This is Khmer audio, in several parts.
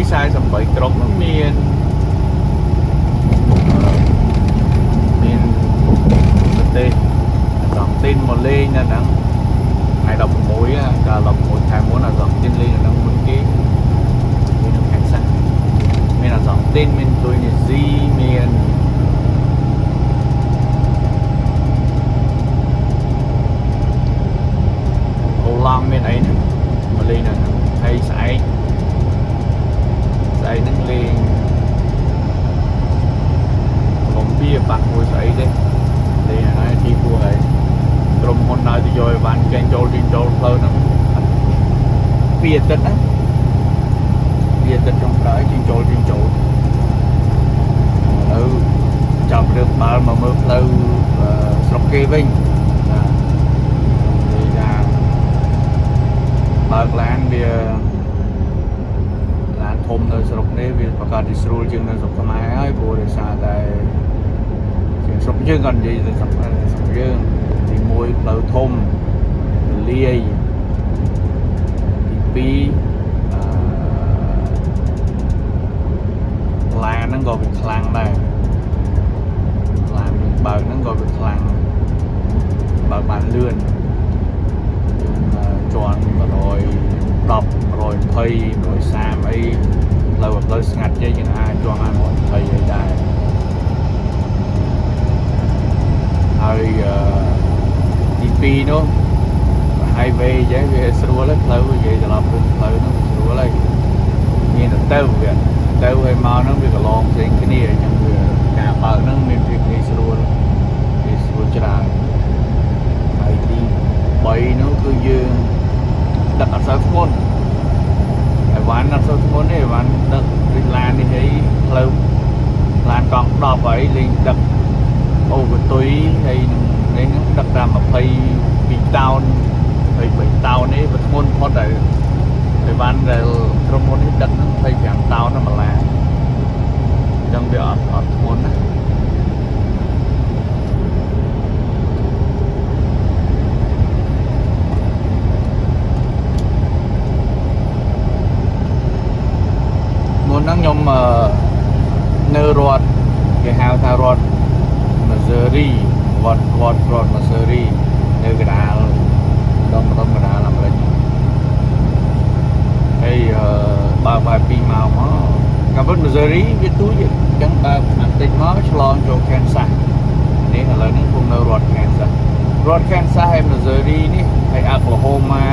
48ក្រុមមានប្រទេសសង់ទីនមកលេងនៅហ្នឹងថ្ងៃ16កាល16ខែមុនអាសង់ទីនលេងនៅហ្នឹងមុនគេមានខេត្តសាក់មានអាសង់ទីនមានទុយនីស៊ីមានអូឡង់មានអីហ្នឹងមកលេងនៅហ្នឹងហើយស្អែកហ្នឹងលេងកុំពីបាក់មួយស្អីទេលេងហើយទីពួកហើយក្រុមហ៊ុនដល់ទៅយកអីវ៉ាន់ចេញចូលផ្លូវហ្នឹងពីអាទិត្យណាពីអាទិត្យចុងក្រោយចេញចូលឥឡូវចាប់រឿងបាល់មកមើលផ្លូវស្រុកគេវិញនិយាយថាបើកឡានវាឡានធំនៅស្រុកនេះវាប្រកាសទីស្រួលជាងនៅស្រុកខ្មែរហើយព្រោះដោយសារតែជាងស្រុកយើងក៏និយាយទៅស្រុកយើងទី1ផ្លូវធំលាយទី2ឡានហ្នឹងក៏វាខ្លាំងដែរឡានបើកហ្នឹងក៏វាខ្លាំងបើកបានលឿនជាន់110 120 130អីផ្លូវស្ងាត់ចេះយើងអាចជាន់បាន120អីដែរហើយទី2នោះ highway អញ្ចឹងវាស្រួលហើយផ្លូវនិយាយត្រឡប់ទៅផ្លូវនោះស្រួលហើយមានទៅវាទៅឲ្យមកហ្នឹងវាកន្លងផ្សេងគ្នាអញ្ចឹងវាការបើកហ្នឹងមានភាពងាយស្រួលច្រើនហើយទី3នោះគឺយើងដឹកអត់សូវធ្ងន់អីវ៉ាន់អត់សូវធ្ងន់ទេអីវ៉ាន់ដឹកដូចឡាននេះអីផ្លូវឡានកង់10ហើយលេងដឹកអូវតុយហើយនេះហ្នឹងដឹកតាម22តោន23តោននេះវាធ្ងន់ផុតហើយអីវ៉ាន់ដែលក្រុមហ៊ុននេះដឹកហ្នឹង25តោនមួយឡានអញ្ចឹងវាអត់ធ្ងន់ណាខ្ញុំនៅរដ្ឋគេហៅថារដ្ឋ Missouri រដ្ឋ Missouri នៅកណ្ដាលដងកណ្ដាលអាមេរិកហើយបើ2ម៉ោងមកកាពិត Missouri វាទូចអញ្ចឹងបើបន្តិចមកឆ្លងចូល Kansas នេះឥឡូវនេះខ្ញុំនៅរដ្ឋ Kansas ហើយ Missouri នេះហើយ Oklahoma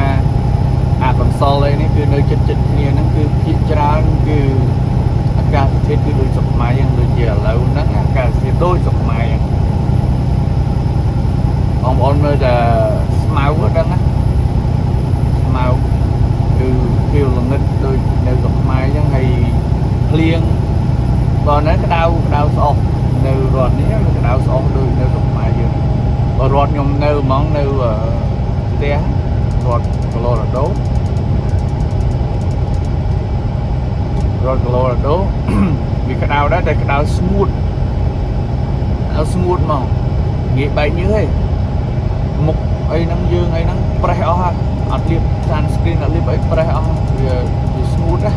Arkansas ឯនេះគឺនៅជិតគ្នាហ្នឹងគឺភាគច្រើនគឺអាកាសធាតុគឺដូចស្រុកខ្មែរយ៉ាងដូចជាឥឡូវហ្នឹងអាកាសធាតុដូចស្រុកខ្មែរយ៉ាងបងប្អូនមើលតែស្មៅហ្នឹងណាស្មៅគឺភៀវល្ងិតដូចនៅស្រុកខ្មែរយ៉ាងហើយភ្លៀងបើនៅក្តៅស្អុះនៅរដ្ឋនេះក្តៅស្អុះដូចនៅស្រុកខ្មែរយើងបើរដ្ឋខ្ញុំនៅហ្មងនៅផ្ទះរដ្ឋ Colorado វាក្តៅដែរតែក្តៅស្ងួតមកងាយបែកញើសឯងមុខអីហ្នឹងយើងអីហ្នឹងប្រេះអស់អត់លាប sunscreen អត់លាបអីប្រេះអស់វាស្ងួតណា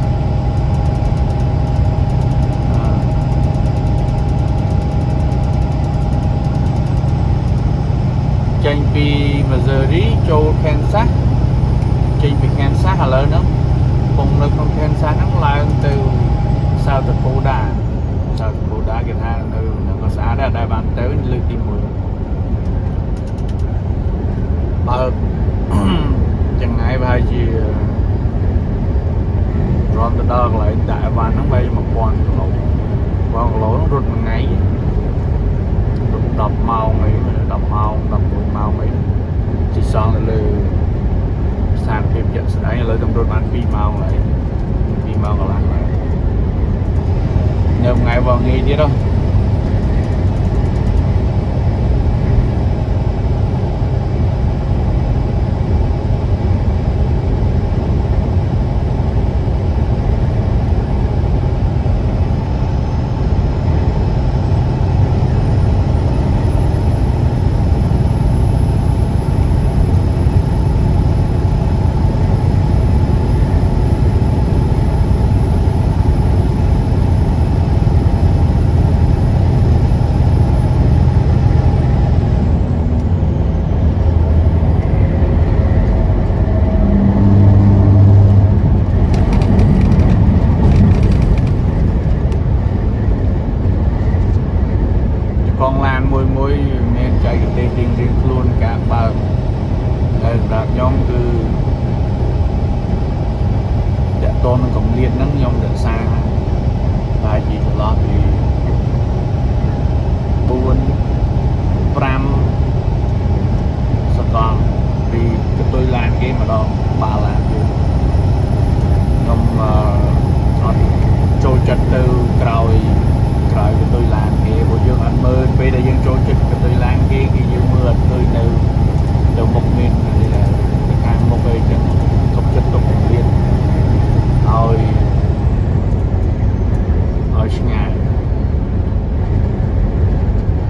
ចេញពី Missouri ចូល Kansas ចេញពី Kansas ឥឡូវហ្នឹងពងនៅក្នុង Kansas ហ្នឹងឡើងទៅ South Dakota គេថានៅក៏ស្អាតដែរបានទៅលើកទី1បើចង្ងាយប្រហែលជារំទៅដល់កន្លែងដាក់អីវ៉ាន់ហ្នឹងវា1000គីឡូហ្នឹងរត់មួយថ្ងៃរត់10ម៉ោងអី10ម៉ោង11ម៉ោងអីជីសងទៅលើស្ថានភាពជាក់ស្ដែងឥឡូវខ្ញុំរត់បាន2ម៉ោងហើយ2ម៉ោងកន្លះហើយនៅថ្ងៃវងងាយទៀតហ៎ នឹងកំលៀនហ្នឹងខ្ញុំរក្សាតែជាចន្លោះពី4 5សកលពីកតុយឡានគេម្ដងបាឡានគេខ្ញុំអត់ចូលចិត្តទៅក្រោយកតុយឡានគេព្រោះយើងអត់មើលពេលដែលយើងចូលចិត្តកតុយឡានគេគឺយើងមើលអត់ឃើញនៅមុខមានទៅខាងមុខអីចឹងទុកចិត្តទុកលៀនឲ្យឆ្ងាយ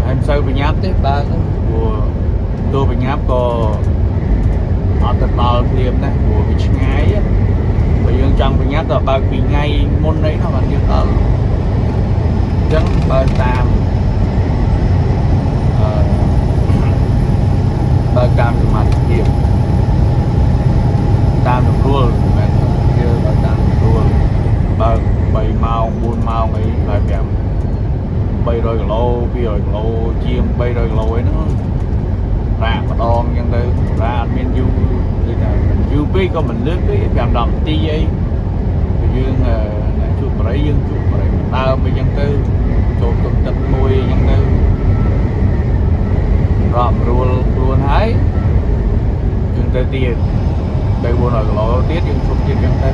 ហើយមិនសូវប្រញាប់ទេបើព្រោះតួប្រញាប់ក៏អត់ទៅដល់ព្រាមណាព្រោះវាឆ្ងាយបើយើងចង់ប្រញាប់ទៅបើកពីថ្ងៃមុនអីហ្នឹងបានយើងដល់អញ្ចឹងបើតាមសមត្ថភាពតាមរំរួលមែនទេបើតាមរំរួលបើ3ម៉ោង4ម៉ោងអីបើ5 300 គីឡូ 200 គីឡូជាង300 គីឡូអីហ្នឹងរាកម្ដងអញ្ចឹងទៅរាអត់មានយូរដូចថាយូរពេកក៏មិនលឿនពេក5-10 នាទីអីយើងជួបបរិយយើងជួបបរិយដើមអីចឹងទៅចូលទុកទឹកមួយអញ្ចឹងទៅរំរួលខ្លួនហើយយើងទៅទៀត3-400 គីឡូទៀតយើងជុំទៀតចឹងទៅ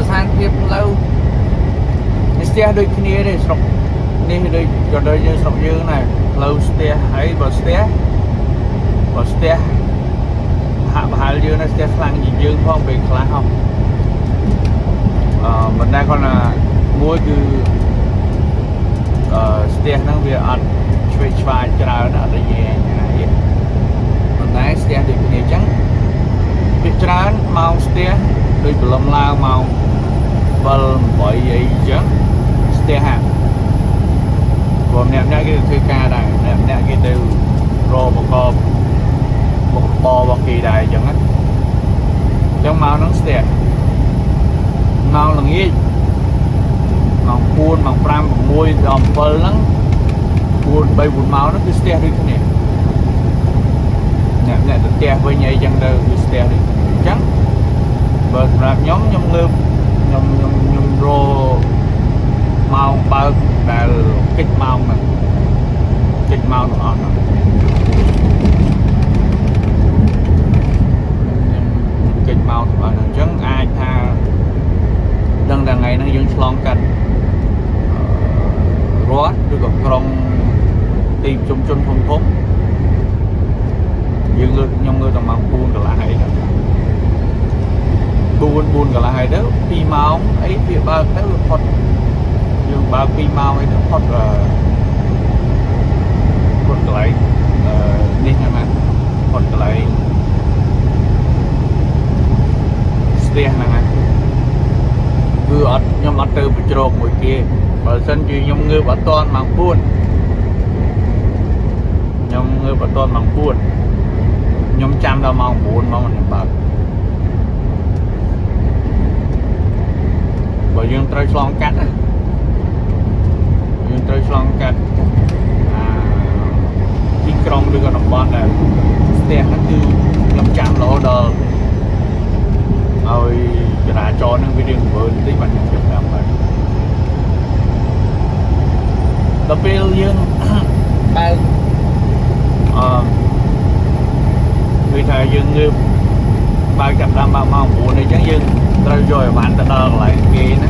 ស្ថានភាពផ្លូវនេះស្ទះដូចគ្នាទេស្រុកនេះដូចក៏ដូចយើងស្រុកយើងដែរផ្លូវស្ទះហើយបើស្ទះហាក់ប្រហែលយើងណាស្ទះខ្លាំងជាងយើងផងពេលខ្លះហ៎មិនដែរគាត់ណាមួយគឺស្ទះហ្នឹងវាអត់ឆ្វេងឆ្វាយច្រើនអត់រញ៉េហើយមិនដែរស្ទះដូចគ្នាអញ្ចឹងវាច្រើនម៉ោងស្ទះដូចព្រលឹមឡើងម៉ោង7-8អីអញ្ចឹងស្ទះហាក់ព្រោះម្នាក់គេធ្វើការដែរម្នាក់គេទៅរកបកបរបស់គេដែរអញ្ចឹងណាអញ្ចឹងម៉ោងហ្នឹងស្ទះម៉ោងល្ងាចម៉ោង4ម៉ោង5 6ដល់7ហ្នឹង4 ម៉ោងហ្នឹងគឺស្ទះដូចគ្នាអ្នកទៅផ្ទះវិញអីចឹងទៅគឺស្ទះដូចគ្នាអញ្ចឹងបើសម្រាប់ខ្ញុំងើបខ្ញុំរម៉ោងបើកដែលកិច្ចម៉ោងហ្នឹងកិច្ចម៉ោងទាំងអស់ហ្នឹងកិច្ចម៉ោងទាំងអស់ហ្នឹងអញ្ចឹងអាចថាដឹងតែថ្ងៃហ្នឹងយើងឆ្លងកាត់រដ្ឋឬក៏ក្រុងទីប្រជុំជនធំយើងខ្ញុំងើបតែម៉ោង4 កន្លះហើយហ្នឹង4 កន្លះហើយទៅ2 ម៉ោងអីវាបើកទៅផុតយើងបើក2 ម៉ោងអីទៅផុតកន្លែងនេះហ្នឹងផុតកន្លែងស្ទះហ្នឹងគឺអត់ខ្ញុំអត់ទៅប្រជ្រកមួយគេបើសិនជាខ្ញុំងើបអត់តាន់ម៉ោង 4ខ្ញុំងើបអត់តាន់ម៉ោង 4ខ្ញុំចាំដល់ម៉ោង 9 ម៉ោងខ្ញុំបើកបើយើងត្រូវឆ្លងកាត់ណាយើងត្រូវឆ្លងកាត់ទីក្រុងឬក៏តំបន់ដែលស្ទះហ្នឹងគឺខ្ញុំ ង់ចាំរហូតដល់ឲ្យចរាចរណ៍នឹងវារៀងធ្វើបន្តិចបានខ្ញុំចាប់តាមហើយដល់ពេលយើងបើគឺថាយើងងើបបើចាប់តាមម៉ោង 9 អញ្ចឹងយើងត្រូវយកអីវ៉ាន់ទៅដល់កន្លែងគេណា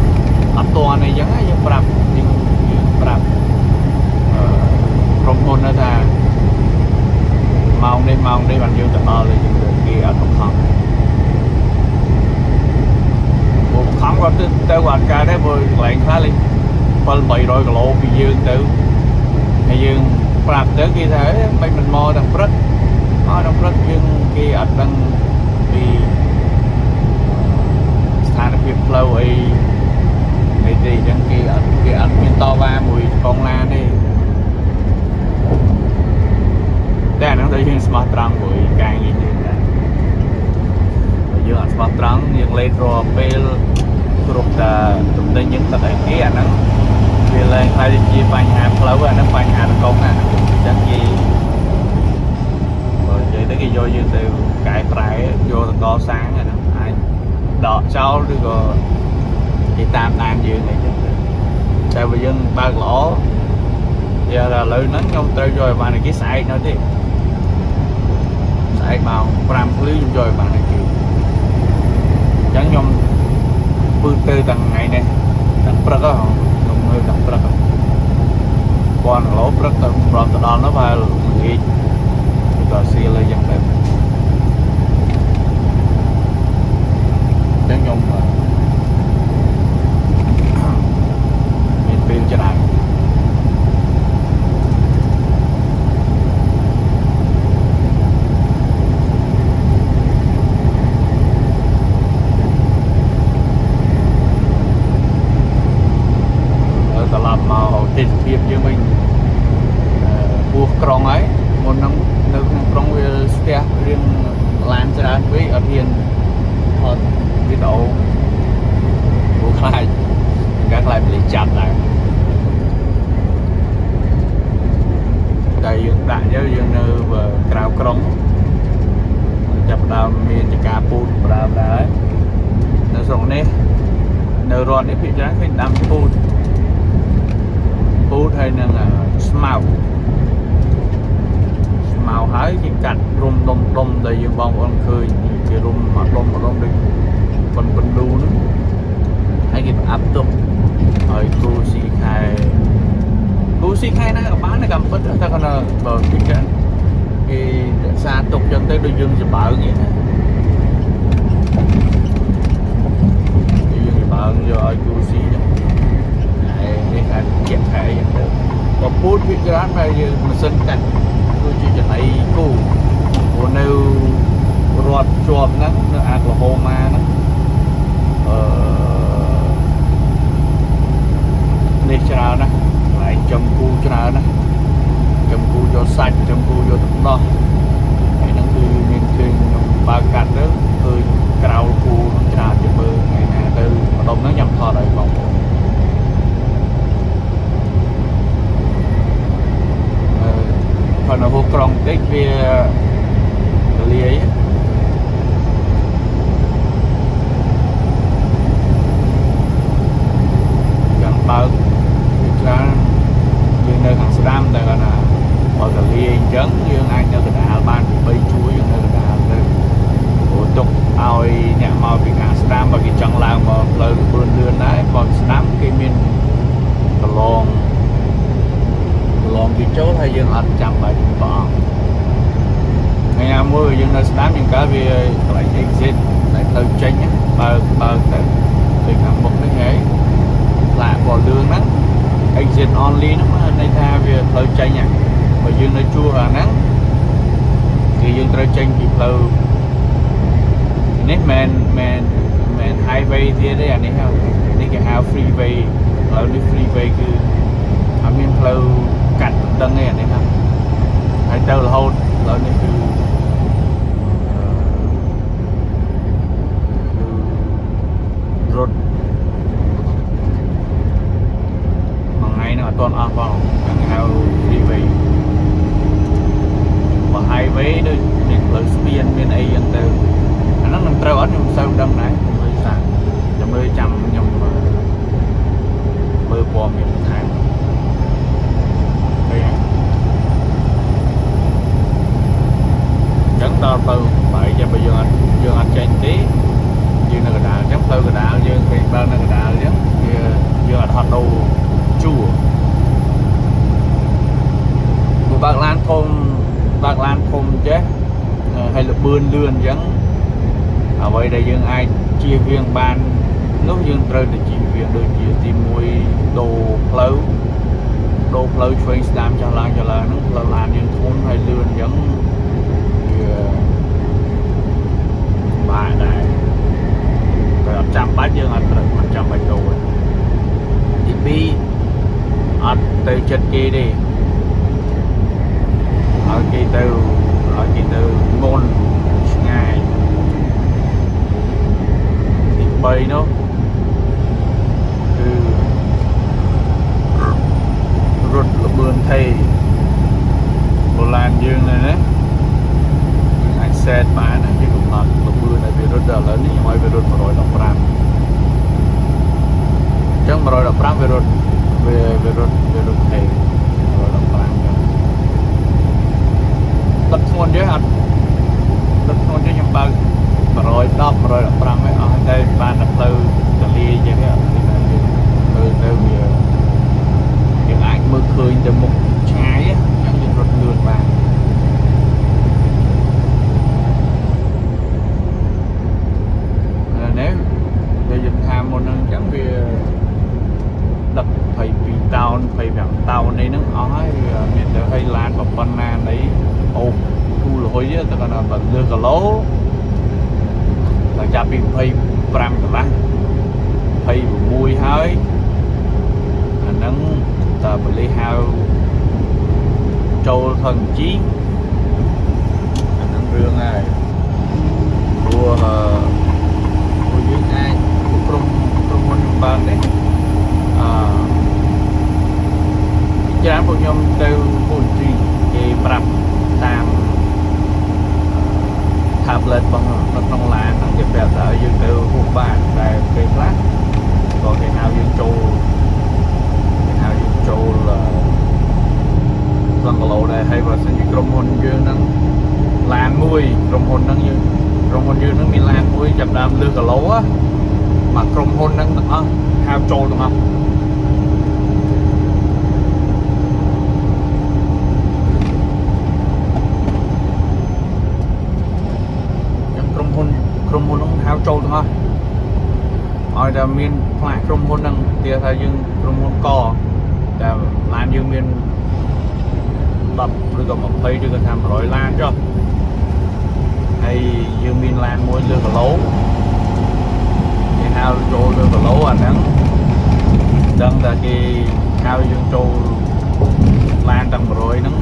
អត់ទាន់អីចឹងយើងប្រាប់ក្រុមហ៊ុនថាម៉ោងនេះបានយើងទៅដល់ហើយគេអត់បង្ខំគាត់ទៅគាត់កើតដែរព្រោះកន្លែងខ្លះលេខ700-800 គីឡូពីយើងទៅហើយយើងប្រាប់ទៅគេថាមិនមកដល់ព្រឹកយើងគេអត់ដឹងពីស្ថានភាពផ្លូវអីទេអញ្ចឹងគេអត់មានតវ៉ាមួយកងឡានទេតែអាហ្នឹងទៅយើងស្មោះត្រង់មួយកាយងារនេះដែរយើងអត់ស្មោះត្រង់យើងលេខរាល់ពេលគ្រប់តែទំនិញយើងទឹកអីគេអាហ្នឹងវាឡើងខ្លាយទៅជាបញ្ហាផ្លូវអាហ្នឹងបញ្ហាតកងអាហ្នឹងអញ្ចឹងគេបើនិយាយទៅគេយកយើងទៅកែប្រែយកទៅកសាងអាហ្នឹងអាចដកចោលឬក៏គេតាមដានយើងអីចឹងទៅតែបើយើងបើកល្អយកដល់ឥឡូវហ្នឹងខ្ញុំត្រូវយកឲ្យបានគេស្អែកនៅទេស្អែកម៉ោង 5 ភ្លឺខ្ញុំយកឲ្យបានគេអញ្ចឹងខ្ញុំពឺទៅទាំងថ្ងៃនេះទាំងព្រឹកខ្ញុំមើលទាំងព្រឹក1000 គីឡូព្រឹកទៅប្រមទៅដល់នោះបើល្ងាចក៏សៀលអីចឹងទៅអញ្ចឹងខ្ញុំមានពេលច្រើនទេសភាពយើងវិញពោះក្រុងហើយមុនហ្នឹងនៅក្នុងក្រុងវាស្ទះរៀងឡានច្រើនពេកអត់ហ៊ានថតវីដេអូព្រោះខ្លាចបលិចាប់ដែរតែយើងដាក់យើងនៅក្រៅក្រុងចាប់ដើមមានចការពូតដើមដែរនៅស្រុកនេះនៅរដ្ឋនេះភាគច្រើនឃើញដាំពូតហើយនឹងស្មៅហើយគេកាត់រុំដុំដែលយើងបងប្អូនឃើញគេរុំមកដុំដូចប៉ុនលូហ្នឹងហើយគេអាប់ទុកហើយគូស៊ីខែណាក៏បានតែកំពិតតែគាត់បើពីគេរក្សាទុកចឹងទៅដូចយើងសម្បើងហ្នឹងណាយើងសម្បើងយកឲ្យគូស៊ីហ្នឹងនេះអាចជាក់ខែយ៉ាងទៅបើពូតវាច្រើនតែយើងម៉ាស៊ីនកាត់គឺជាចំណៃគូព្រោះនៅរដ្ឋជាប់ហ្នឹងនៅអាក្លហូម៉ាហ្នឹងនេះច្រើនណាស់កន្លែងចំគូច្រើនណាស់ចំគូយកសាច់ចំគូយកទឹកដោះហើយហ្នឹងគឺមានឃើញខ្ញុំបើកាត់ទៅឃើញក្រៅគូច្រើនជាងមើលថ្ងៃណាទៅម្ដុំហ្នឹងខ្ញុំថតឲ្យបងប្អូននៅហូបក្រុងតិចវាលាយយ៉ាងបើកវាច្រើនយើងនៅខាងស្ដាំតែគាត់ថាបើកលាយអញ្ចឹងយើងអាចនៅកណ្ដាលបានពី3ជួរយើងនៅកណ្ដាលទៅព្រោះទុកឲ្យអ្នកមកពីខាងស្ដាំបើគេចង់ឡើងមកផ្លូវលឿនដែរបើស្ដាំគេមានកន្លងគេចូលហើយយើងអត់ចាំបាច់ព្រះអង្គថ្ងៃណាមួយយើងនៅស្ដាំយើងកើតវាកន្លែង exit តែផ្លូវចេញបើទៅខាងមុខនេះហើយឡាក់ពណ៌លឿងហ្នឹង exit only ហ្នឹងន័យថាវាផ្លូវចេញបើយើងនៅជួរអាហ្នឹងគឺយើងត្រូវចេញពីផ្លូវនេះមែន highway ទៀតទេអានេះគេហៅ freeway ផ្លូវនេះ freeway គឺអត់មានផ្លូវកាត់ដឹងទេអានេះហ្នឹងហើយទៅរហូតឥឡូវនេះគឺរត់មួយថ្ងៃហ្នឹងអត់ទាន់អស់ផងគេហៅ freeway បើ highway ដូចមានផ្ល លើស្ពានមានអីចឹងទៅអាហ្នឹងនឹងត្រូវអត់ខ្ញុំមិនសូវដឹងដែរមើលសាចាំមើលចាំខ្ញុំមើលព័ត៌មានបន្ថែមឃើញចឹងដល់ទៅបើចាំបើយើងអត់ចេញទេយើងនៅកណ្ដាលចឹងផ្លូវកណ្ដាលយើងពេលបើនៅកណ្ដាលចឹងវាយើងអត់ហត់ដូរជួរបើកឡានធំចេះហើយលបឿនលឿនអញ្ចឹងអ្វីដែលយើងអាចជៀសវាងបាននោះយើងត្រូវតែជៀសវាងដូចជាទី1ដូរផ្លូវឆ្វេងស្ដាំចុះឡើងហ្នឹងផ្លូវឡានយើងធំហើយលឿនអញ្ចឹងវាបានដែរតែអត់ចាំបាច់យើងអត់ត្រូវមិនចាំបាច់ដូរទី2អត់ទៅចិត្តគេទេឲ្យគេទៅមុនឆ្ងាយទី3នោះគឺរត់លបឿនថេបូឡានយើងណាអាចសេតបានណាគេកំណត់លបឿនឲ្យវារត់ដល់ឥឡូវនេះខ្ញុំឲ្យវារត់115អញ្ចឹង115វារត់ថេ115ចឹងទឹកធ្ងន់ទេអត់ទឹកធ្ងន់ទេខ្ញុំបើក110 115ហើយអស់តែបានតែផ្លូវទលាយចឹងអត់ទេមើលទៅវាយើងអាចមើលឃើញទៅមុខឆ្ងាយចឹងយើងរត់លឿនបាននេះដែលយើងថាមុនហ្នឹងចឹងវាដឹក22តោន25តោននេះហ្នឹងអស់ហើយមានទៅឲ្យឡានប៉ុណ្ណានៃអូគូលហុយទៅគាត់ថាបើលើគីឡូតែចាប់ពី25កន្លះ26ហើយអាហ្នឹងតើបលិហៅចូលថងជីអាហ្នឹងរឿងហើយព្រោះយើងអាចក្រុមហ៊ុនបានទេច្រើនពួកខ្ញុំទៅពូជីគេប្រាប់តាម tablet របស់នៅក្នុងឡានគេប្រាប់ថាយើងទៅហួសបានតែពេលខ្លះក៏គេហៅយើងចូល2គីឡូដែរហើយបើសិនជាក្រុមហ៊ុនយើងហ្នឹងឡានមួយក្រុមហ៊ុនយើងហ្នឹងមានឡានមួយចាប់ដើមលើគីឡូមកក្រុមហ៊ុនហ្នឹងទាំងអស់ហៅចូលទាំងអស់ក្រុមហ៊ុនហ្នឹងហៅចូលទាំងអស់ឲ្យតែមានផ្លាកក្រុមហ៊ុនហ្នឹងទៀតថាយើងក្រុមហ៊ុនកតែឡានយើងមាន10ឬក៏20ឬក៏ថា100ឡានចុះហើយយើងមានឡានមួយលើគីឡូគេហៅចូលលើគីឡូអាហ្នឹងដឹងថាគេហៅយើងចូលឡានទាំង100ហ្នឹង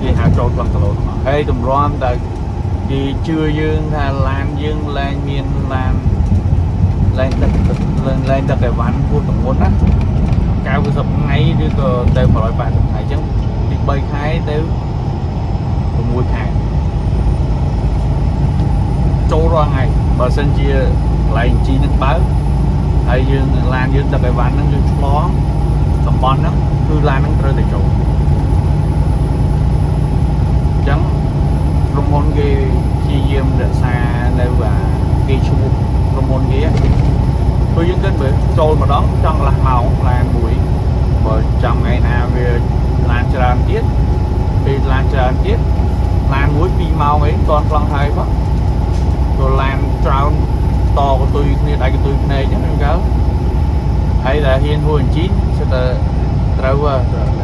គេហៅចូលក្នុងគីឡូទាំងអស់ហើយតម្រាំតែគេជឿយើងថាឡានយើងឡើងមានឡានឡើងទឹកអីវ៉ាន់ពោះតំងន់ណា90ថ្ងៃឬក៏ទៅ180ថ្ងៃអញ្ចឹងពី3ខែទៅ6ខែចូលរាល់ថ្ងៃបើសិនជាកន្លែងជីនឹងបើកហើយយើងឡានយើងទឹកអីវ៉ាន់ហ្នឹងយើងឆ្លងតំបន់ហ្នឹងគឺឡានហ្នឹងត្រូវតែចូលអញ្ចឹងក្រុមហ៊ុនគេព្យាយាមរក្សានៅគេឈ្មោះក្រុមហ៊ុនគេព្រោះយើងគិតមើលចូលម្ដងចង់កន្លះម៉ោងឡានមួយបើចង់ថ្ងៃណាវាឡានច្រើនទៀតពេលឡានច្រើនទៀតឡានមួយ2ម៉ោងអីតន់ខ្លងហើយបងចូលឡានច្រើនតកតុយគ្នាដៃកតុយភ្នែកអញ្ចឹងហ្នឹងហើយតែហ៊ានហួរអញ្ជីនសិតតែត្រូវ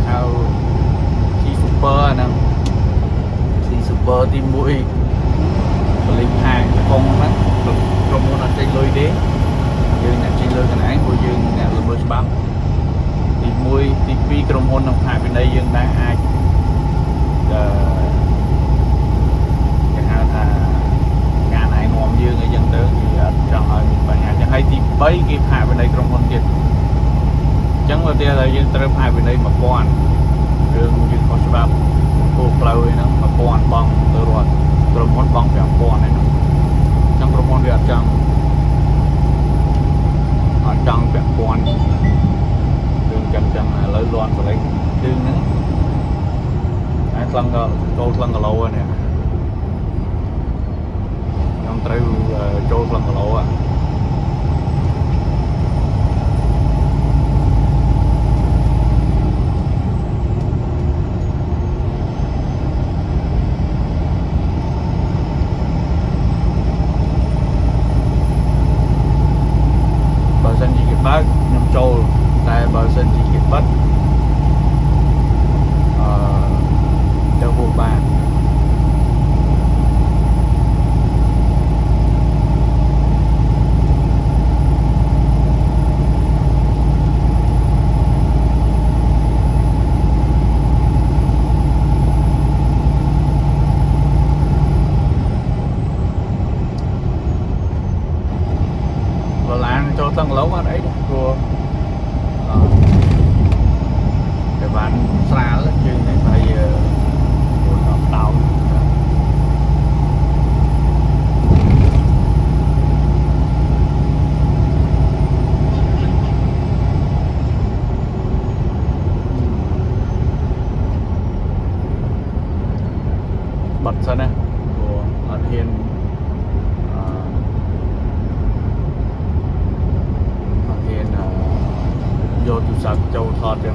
ហៅជី super ហ្នឹងជី super ទី1បលិខែកងហ្នឹងក្រុមហ៊ុនអត់ចេញលុយទេយើងអ្នកចេញលុយកន្លែងព្រោះយើងអ្នកល្មើសច្បាប់ទី1ទី2ក្រុមហ៊ុននឹងផាកវិន័យយើងដែរអាចគេហៅថាការណែនាំយើងអីចឹងទៅគេអត់ចង់ឲ្យមានបញ្ហាចឹងហើយទី3គេផាកវិន័យក្រុមហ៊ុនទៀតអញ្ចឹងបើតែយើងត្រូវផាកវិន័យ1000រឿងយើងខុសច្បាប់គោលផ្លូវហ្នឹង1000បងទៅរត់ ក្រុមហ៊ុនបង5000ហ្នឹងចឹងក្រុមហ៊ុនវាអត់ចង់ពាក់ព័ន្ធរឿងចឹងឥឡូវលាន់កន្លែងរឿងហ្នឹងហើយខ្លាំងក៏ចូលខ្លាំងគីឡូហ្នឹងខ្ញុំត្រូវចូលខ្លាំងគីឡូបើសិនជាគេបើកខ្ញុំចូលតែបើសិនជាគេបិទទៅហូបបានឡានចូលទាំងឡូវអត់អីទេព្រោះតែបានស្រាលយើងតែហើយខ្លួនអត់ដោតបាត់សិនណាព្រោះអត់ហ៊ានយកទូរស័ព្ទចូលថតចឹង